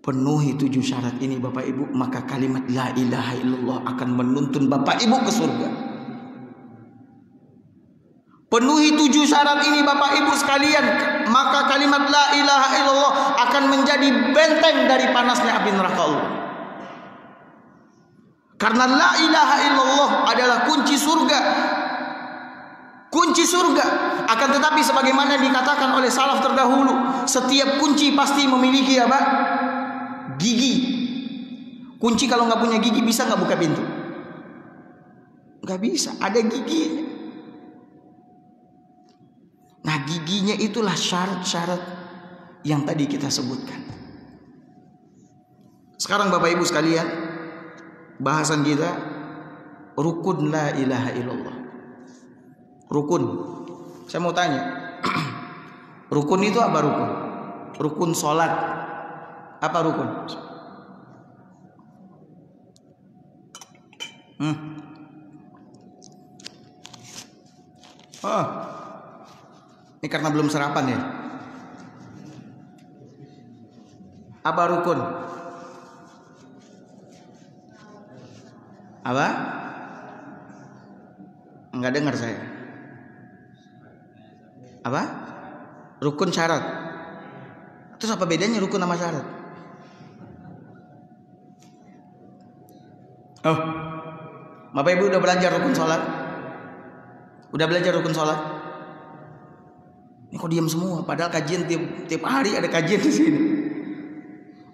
Penuhi 7 syarat ini Bapak Ibu, maka kalimat la ilaha illallah akan menuntun Bapak Ibu ke surga. Penuhi 7 syarat ini Bapak Ibu sekalian, maka kalimat la ilaha illallah akan menjadi benteng dari panasnya api neraka Allah. Karena la ilaha illallah adalah kunci surga. Kunci surga. Akan tetapi sebagaimana dikatakan oleh salaf terdahulu, setiap kunci pasti memiliki apa? Gigi. Kunci kalau nggak punya gigi bisa nggak buka pintu? Nggak bisa, ada giginya. Nah, giginya itulah syarat-syarat yang tadi kita sebutkan. Sekarang Bapak Ibu sekalian, bahasan kita rukun la ilaha illallah. Rukun. Saya mau tanya, rukun itu apa rukun? Rukun sholat. Apa rukun? Oh, ini karena belum sarapan ya. Apa rukun? Apa? Enggak dengar saya. Apa? Rukun syarat. Terus apa bedanya rukun sama syarat? Oh, Bapak Ibu udah belajar rukun sholat? Udah belajar rukun sholat? Ini kok diam semua? Padahal kajian tiap hari ada kajian di sini.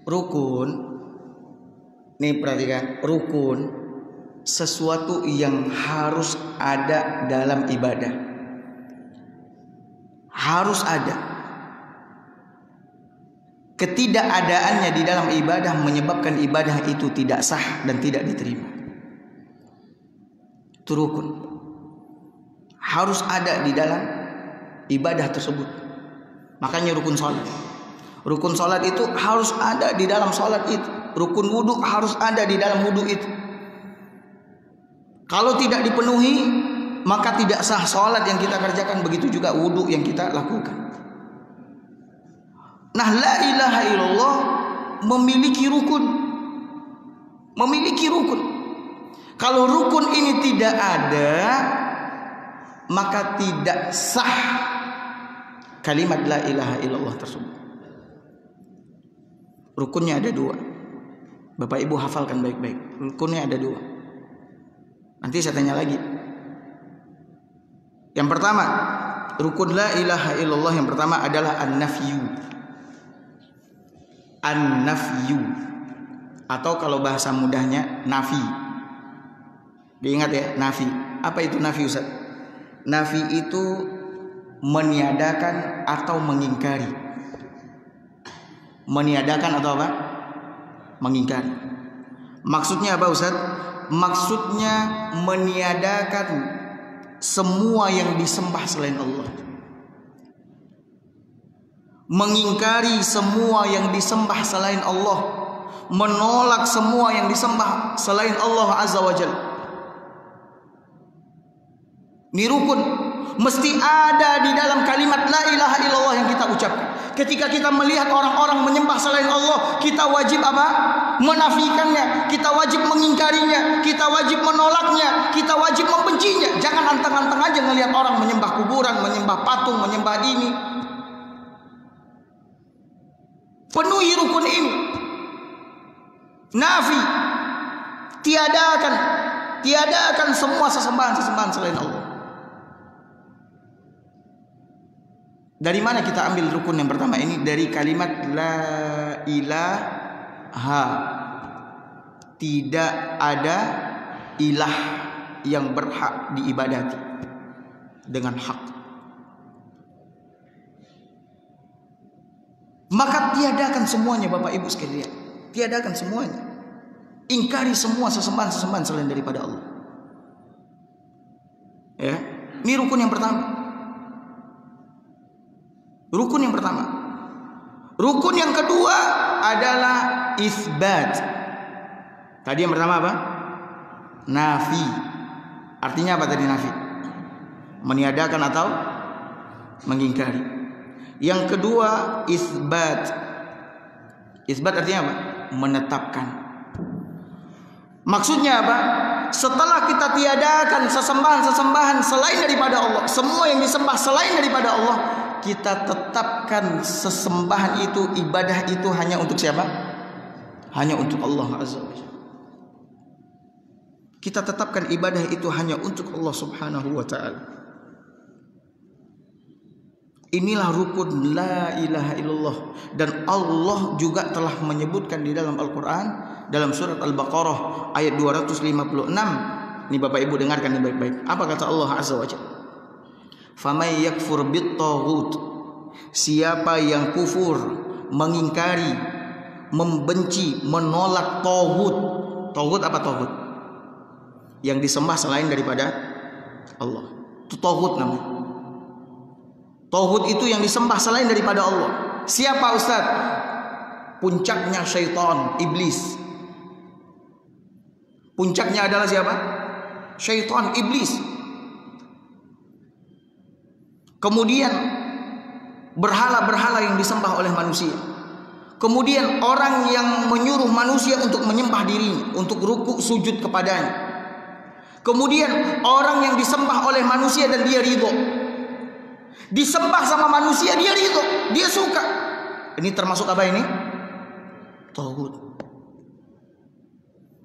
Rukun, nih perhatikan, rukun sesuatu yang harus ada dalam ibadah. Harus ada. Ketidakadaannya di dalam ibadah menyebabkan ibadah itu tidak sah dan tidak diterima. Itu rukun. Harus ada di dalam ibadah tersebut. Makanya rukun sholat. Rukun sholat itu harus ada di dalam sholat itu. Rukun wudhu harus ada di dalam wudhu itu. Kalau tidak dipenuhi, maka tidak sah sholat yang kita kerjakan. Begitu juga wudhu yang kita lakukan. Nah, la ilaha illallah memiliki rukun. Memiliki rukun. Kalau rukun ini tidak ada, maka tidak sah kalimat la ilaha illallah tersebut. Rukunnya ada 2. Bapak Ibu hafalkan baik-baik. Rukunnya ada 2. Nanti saya tanya lagi. Yang pertama, rukun la ilaha illallah yang pertama adalah an-nafyu. An-nafyu, atau kalau bahasa mudahnya nafi. Diingat ya, nafi. Apa itu nafi, Ustaz? Nafi itu meniadakan atau mengingkari. Meniadakan atau apa? Mengingkari. Maksudnya apa, Ustaz? Maksudnya meniadakan semua yang disembah selain Allah. Mengingkari semua yang disembah selain Allah, menolak semua yang disembah selain Allah Azza wa Jalla. Ini rukun. mesti ada di dalam kalimat la ilaha illallah yang kita ucapkan. Ketika kita melihat orang-orang menyembah selain Allah, kita wajib apa? Menafikannya, kita wajib mengingkarinya, kita wajib menolaknya, kita wajib membencinya. Jangan anteng-anteng aja ngelihat orang menyembah kuburan, menyembah patung, menyembah ini. Penuhi rukun ini. Nafi, tiadakan semua sesembahan selain Allah. Dari mana kita ambil rukun yang pertama ini? Dari kalimat la ilaha. Tidak ada ilah yang berhak diibadati dengan hak. Maka tiadakan semuanya Bapak Ibu sekalian. Tiadakan semuanya. Ingkari semua sesembahan selain daripada Allah. Ya, ini rukun yang pertama. Rukun yang pertama. Rukun yang kedua adalah isbat. Tadi yang pertama apa? Nafi. Artinya apa tadi nafi? Meniadakan atau mengingkari. Yang kedua isbat. Isbat artinya apa? Menetapkan. Maksudnya apa? Setelah kita tiadakan sesembahan selain daripada Allah, semua yang disembah selain daripada Allah, kita tetapkan sesembahan itu, ibadah itu hanya untuk siapa? Hanya untuk Allah Azza wa Jalla. Kita tetapkan ibadah itu hanya untuk Allah Subhanahu wa ta'ala. Inilah rukun la ilaha illallah. Dan Allah juga telah menyebutkan di dalam Al-Quran, dalam surat Al-Baqarah ayat 256. Ini Bapak Ibu dengarkan ini baik-baik. Apa kata Allah Azza wa Jalla? Famay yakfur bit-taghut. Siapa yang kufur, mengingkari, membenci, menolak taghut. Taghut apa taghut? Yang disembah selain daripada Allah. Itu taghut namanya. Taghut itu yang disembah selain daripada Allah. Siapa Ustaz? Puncaknya syaitan, iblis. Puncaknya adalah siapa? Syaitan, iblis. Kemudian berhala-berhala yang disembah oleh manusia. Kemudian orang yang menyuruh manusia untuk menyembah dirinya, untuk rukuk sujud kepadanya. Kemudian orang yang disembah oleh manusia dan dia ridho. Disembah sama manusia dia ridho, dia suka. Ini termasuk apa ini? Taghut.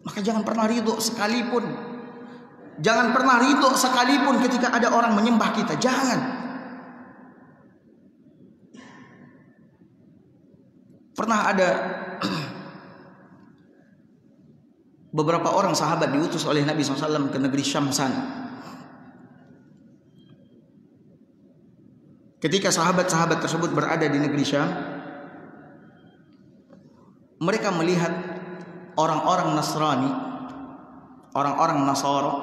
Maka jangan pernah ridho sekalipun. Jangan pernah ridho sekalipun ketika ada orang menyembah kita. Jangan. Pernah ada beberapa orang sahabat diutus oleh Nabi SAW ke negeri Syam sana. Ketika sahabat-sahabat tersebut berada di negeri Syam, mereka melihat orang-orang Nasrani, orang-orang Nasara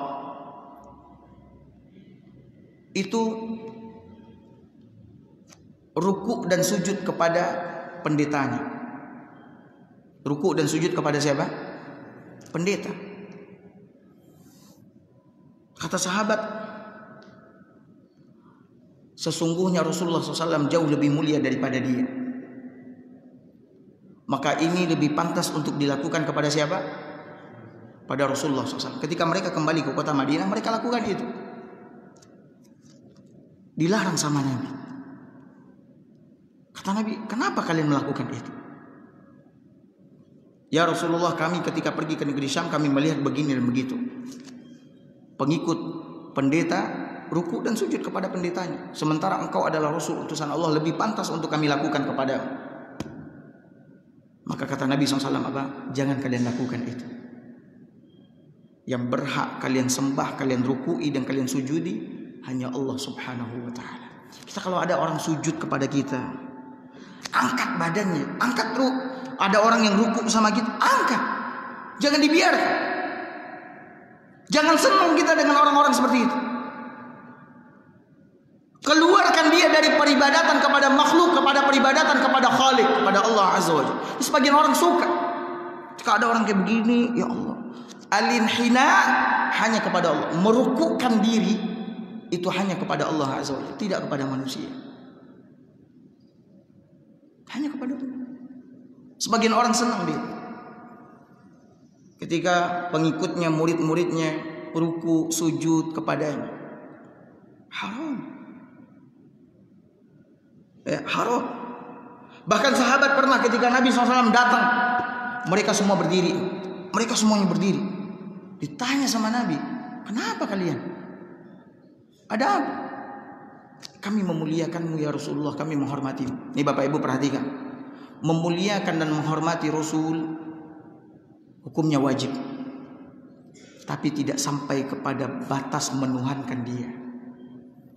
itu rukuk dan sujud kepada pendetanya. Rukuk dan sujud kepada siapa? Pendeta. Kata sahabat, sesungguhnya Rasulullah SAW jauh lebih mulia daripada dia. Maka ini lebih pantas untuk dilakukan kepada siapa? Pada Rasulullah SAW. Ketika mereka kembali ke kota Madinah, mereka lakukan itu. Dilarang sama Nabi. Kata Nabi, kenapa kalian melakukan itu? Ya Rasulullah, kami ketika pergi ke negeri Syam, kami melihat begini dan begitu. Pengikut pendeta rukuk dan sujud kepada pendetanya. Sementara engkau adalah Rasul utusan Allah, lebih pantas untuk kami lakukan kepadamu. Maka kata Nabi SAW apa? Jangan kalian lakukan itu. Yang berhak kalian sembah, kalian rukui dan kalian sujudi hanya Allah Subhanahu wa ta'ala. Kita kalau ada orang sujud kepada kita, angkat badannya, angkat ruk. Ada orang yang rukuk sama kita, angkat. Jangan dibiarkan. Jangan senang kita dengan orang-orang seperti itu. Keluarkan dia dari peribadatan kepada makhluk, kepada peribadatan kepada Khalik, kepada Allah Azza wa Jalla. Sebagian orang suka. Jika ada orang kayak begini, ya Allah, al-inhina hanya kepada Allah, merukukkan diri itu hanya kepada Allah Azza wa Jalla, tidak kepada manusia. Hanya kepada Allah. Sebagian orang senang dia ketika pengikutnya, murid-muridnya ruku sujud kepadanya. Haram. Haram. Bahkan sahabat pernah ketika Nabi SAW datang, mereka semua berdiri. Mereka semuanya berdiri. Ditanya sama Nabi, kenapa kalian? Ada apa? Kami memuliakanmu ya Rasulullah, kami menghormatimu. Ini Bapak Ibu perhatikan. Memuliakan dan menghormati Rasul hukumnya wajib. Tapi tidak sampai kepada batas menuhankan dia.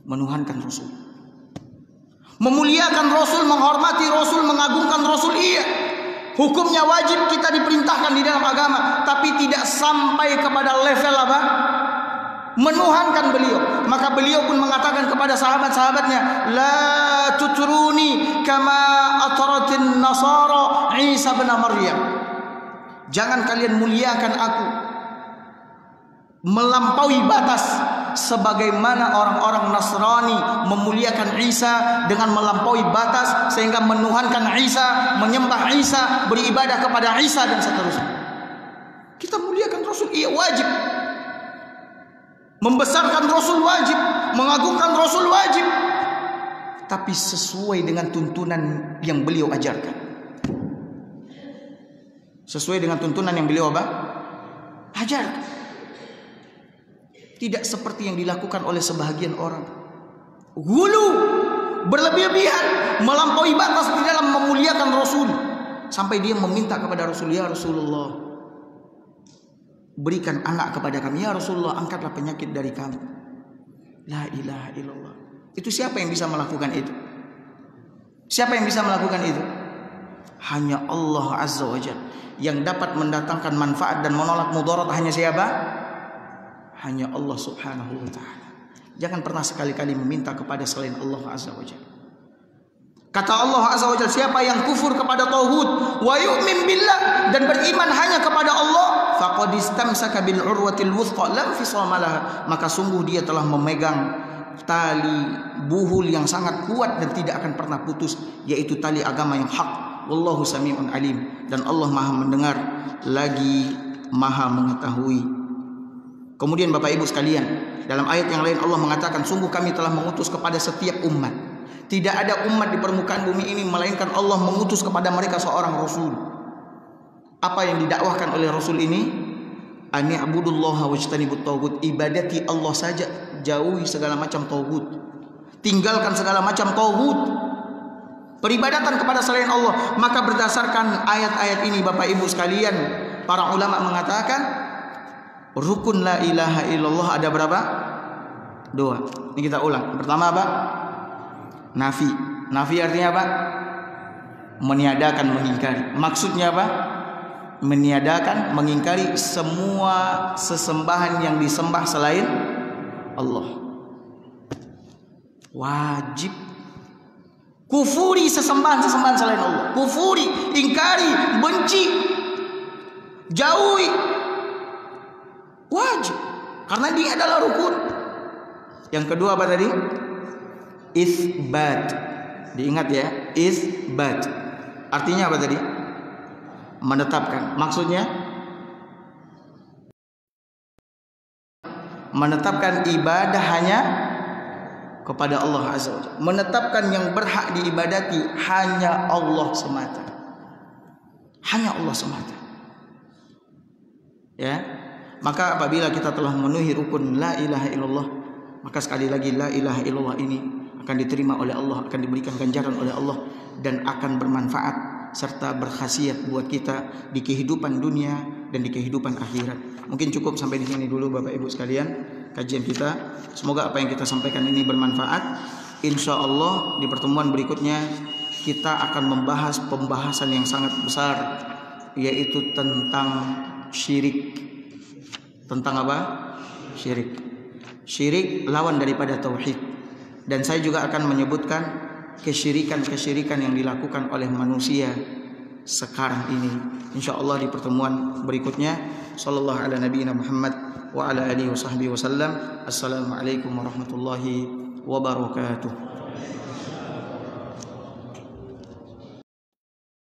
Menuhankan Rasul. Memuliakan Rasul, menghormati Rasul, mengagungkan Rasul, iya. Hukumnya wajib, kita diperintahkan di dalam agama, tapi tidak sampai kepada level apa? Menuhankan beliau. Maka beliau pun mengatakan kepada sahabat-sahabatnya, la tutruni kama ataratin nasara Isa bin Maryam. Jangan kalian muliakan aku melampaui batas sebagaimana orang-orang Nasrani memuliakan Isa dengan melampaui batas sehingga menuhankan Isa, menyembah Isa, beribadah kepada Isa dan seterusnya. Kita muliakan Rasul, iya wajib. Membesarkan Rasul wajib, mengagungkan Rasul wajib, tapi sesuai dengan tuntunan yang beliau ajarkan. Sesuai dengan tuntunan yang beliau apa? Ajarkan. Tidak seperti yang dilakukan oleh sebahagian orang. Gulu, berlebih-lebihan, melampaui batas di dalam memuliakan Rasul. Sampai dia meminta kepada Rasul, ya Rasulullah, berikan anak kepada kami. Ya Rasulullah, angkatlah penyakit dari kami. La ilaha illallah. Itu siapa yang bisa melakukan itu? Siapa yang bisa melakukan itu? Hanya Allah Azza wa Jalla. Yang dapat mendatangkan manfaat dan menolak mudarat hanya siapa? Hanya Allah Subhanahu wa ta'ala. Jangan pernah sekali-kali meminta kepada selain Allah Azza wa Jalla. Kata Allah Azza wa Jalla, siapa yang kufur kepada tauhid wa yu'min billah dan beriman hanya kepada Allah, faqad istamsaka bil urwatil wuthqa lam fisama laha, maka sungguh dia telah memegang tali buhul yang sangat kuat dan tidak akan pernah putus, yaitu tali agama yang hak. Wallahu sami'un alim, dan Allah Maha mendengar lagi Maha mengetahui. Kemudian Bapak Ibu sekalian, dalam ayat yang lain Allah mengatakan, sungguh kami telah mengutus kepada setiap umat. Tidak ada umat di permukaan bumi ini melainkan Allah mengutus kepada mereka seorang Rasul. Apa yang didakwahkan oleh Rasul ini? Ani'budullaha wajtanibut tauhid. Ibadati Allah saja, jauhi segala macam tauhid. Tinggalkan segala macam tauhid. Peribadatan kepada selain Allah. Maka berdasarkan ayat-ayat ini Bapak Ibu sekalian, para ulama mengatakan rukun la ilaha illallah ada berapa? 2. Ini kita ulang. Pertama apa? Nafi. Nafi artinya apa? Meniadakan, mengingkari. Maksudnya apa? Meniadakan, mengingkari semua sesembahan yang disembah selain Allah. Wajib kufuri sesembahan-sesembahan selain Allah. Kufuri, ingkari, benci, jauhi. Wajib, karena dia adalah rukun. Yang kedua apa tadi? Isbat. Diingat ya, isbat. Artinya apa tadi? Menetapkan. Maksudnya menetapkan ibadah hanya kepada Allah Azza wa Jalla. Menetapkan yang berhak diibadati hanya Allah semata. Hanya Allah semata. Ya. Maka apabila kita telah memenuhi rukun la ilaha illallah, maka sekali lagi la ilaha illallah ini akan diterima oleh Allah, akan diberikan ganjaran oleh Allah, dan akan bermanfaat serta berkhasiat buat kita di kehidupan dunia dan di kehidupan akhirat. Mungkin cukup sampai di sini dulu Bapak Ibu sekalian kajian kita. Semoga apa yang kita sampaikan ini bermanfaat. Insya Allah di pertemuan berikutnya kita akan membahas pembahasan yang sangat besar, yaitu tentang syirik. Tentang apa? Syirik. Syirik lawan daripada tauhid. Dan saya juga akan menyebutkan kesyirikan-kesyirikan yang dilakukan oleh manusia sekarang ini. Insyaallah di pertemuan berikutnya. Sallallahu ala nabiyina Muhammad wa ala alihi wasahbihi wasallam. Assalamualaikum warahmatullahi wabarakatuh.